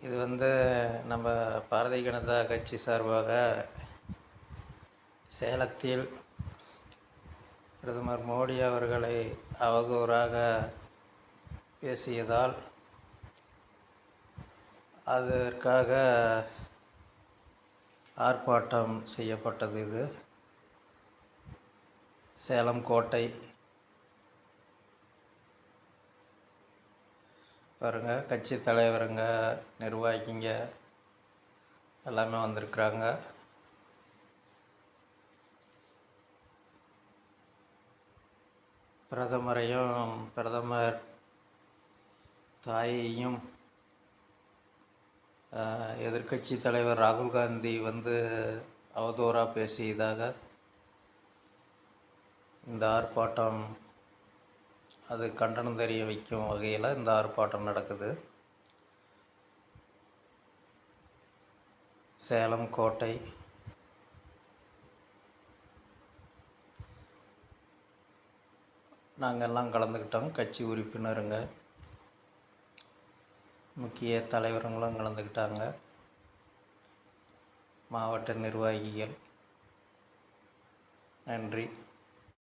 இது நம்ம பாரதிய ஜனதா கட்சி சார்பாக சேலத்தில் பிரதமர் மோடி அவர்களை அவதூறாக பேசியதால் அதற்காக ஆர்ப்பாட்டம் செய்யப்பட்டது. இது சேலம் கோட்டை பாருங்கள், கட்சி தலைவருங்க, நிர்வாகிங்க எல்லாமே வந்திருக்கிறாங்க. பிரதமர் தாயையும் எதிர்க்கட்சி தலைவர் ராகுல் காந்தி அவதூறாக பேசியதாக இந்த ஆர்ப்பாட்டம் அது கண்டனம் தெரிய வைக்கும் வகையில் இந்த ஆர்ப்பாட்டம் நடக்குது. சேலம் கோட்டை நாங்கள்லாம் கலந்துக்கிட்டோம். கட்சி உறுப்பினருங்க, முக்கிய தலைவருங்களும் கலந்துக்கிட்டாங்க, மாவட்ட நிர்வாகிகள். நன்றி.